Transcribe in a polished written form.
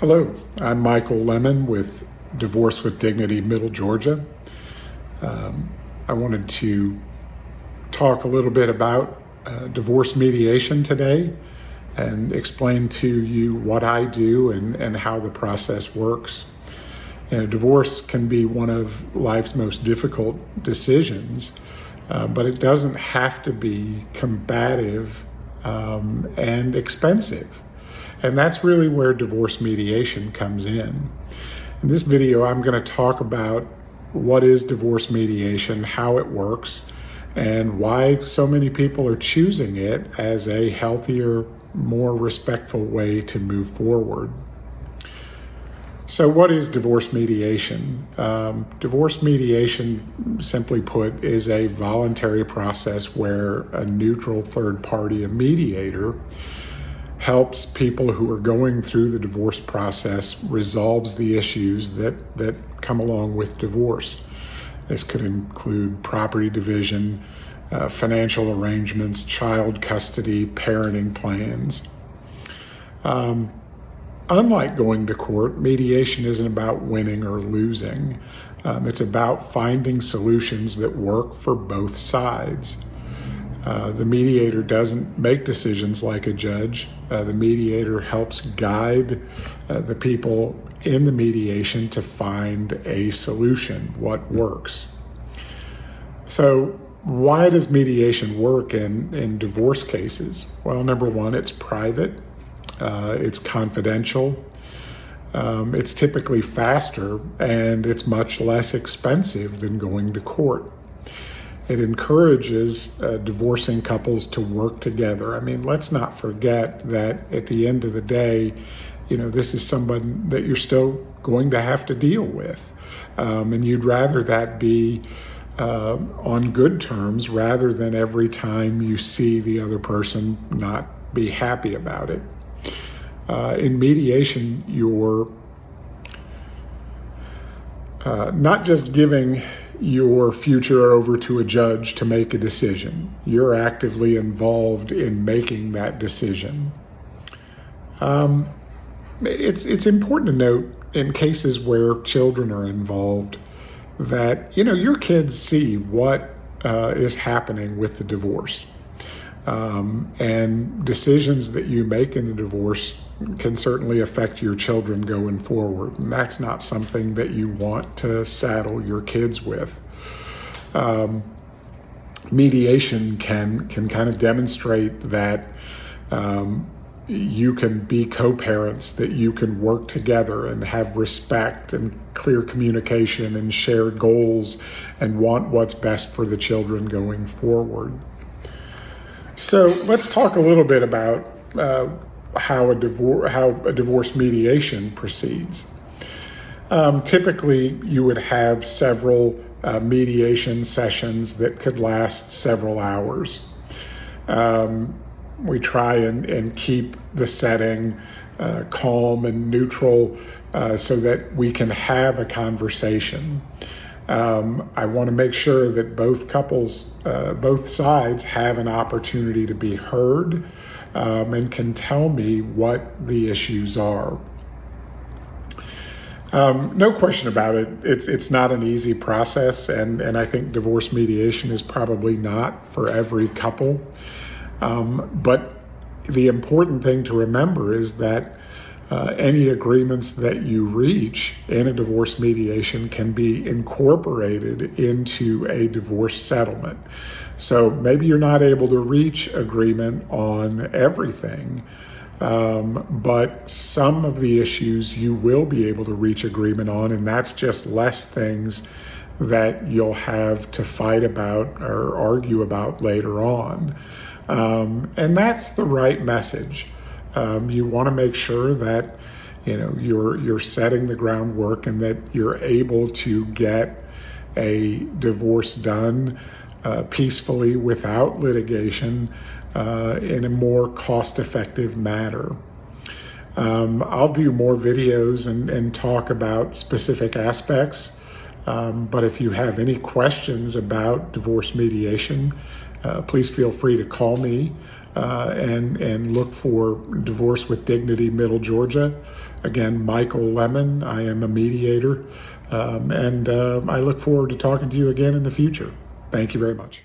Hello, I'm Michael Lemon with Divorce with Dignity, Middle Georgia. I wanted to talk a little bit about divorce mediation today and explain to you what I do and how the process works. Divorce can be one of life's most difficult decisions, but it doesn't have to be combative and expensive. And that's really where divorce mediation comes in. In this video, I'm going to talk about what is divorce mediation, how it works, and why so many people are choosing it as a healthier, more respectful way to move forward. So what is divorce mediation? Divorce mediation, simply put, is a voluntary process where a neutral third party, a mediator, helps people who are going through the divorce process, resolves the issues that come along with divorce. This could include property division, financial arrangements, child custody, parenting plans. Unlike going to court, mediation isn't about winning or losing. It's about finding solutions that work for both sides. The mediator doesn't make decisions like a judge. The mediator helps guide the people in the mediation to find a solution, what works. So why does mediation work in divorce cases? Well, number one, it's private, it's confidential, it's typically faster, and it's much less expensive than going to court. It encourages divorcing couples to work together. I mean, let's not forget that at the end of the day, this is someone that you're still going to have to deal with. And you'd rather that be on good terms rather than every time you see the other person not be happy about it. In mediation, you're not just giving your future over to a judge to make a decision. You're actively involved in making that decision. It's important to note in cases where children are involved that, your kids see what is happening with the divorce. And decisions that you make in the divorce can certainly affect your children going forward. And that's not something that you want to saddle your kids with. Mediation can kind of demonstrate that you can be co-parents, that you can work together and have respect and clear communication and shared goals and want what's best for the children going forward. So let's talk a little bit about how a divorce mediation proceeds. Typically, you would have several mediation sessions that could last several hours. We try and keep the setting calm and neutral so that we can have a conversation. I want to make sure that both sides have an opportunity to be heard and can tell me what the issues are. No question about it. It's not an easy process, and I think divorce mediation is probably not for every couple. But the important thing to remember is that any agreements that you reach in a divorce mediation can be incorporated into a divorce settlement. So maybe you're not able to reach agreement on everything, but some of the issues you will be able to reach agreement on, and that's just less things that you'll have to fight about or argue about later on. And that's the right message. You want to make sure that you're setting the groundwork and that you're able to get a divorce done peacefully without litigation in a more cost-effective manner. I'll do more videos and talk about specific aspects, but if you have any questions about divorce mediation, please feel free to call me and look for Divorce with Dignity, Middle Georgia. Again, Michael Lemon. I am a mediator, and I look forward to talking to you again in the future. Thank you very much.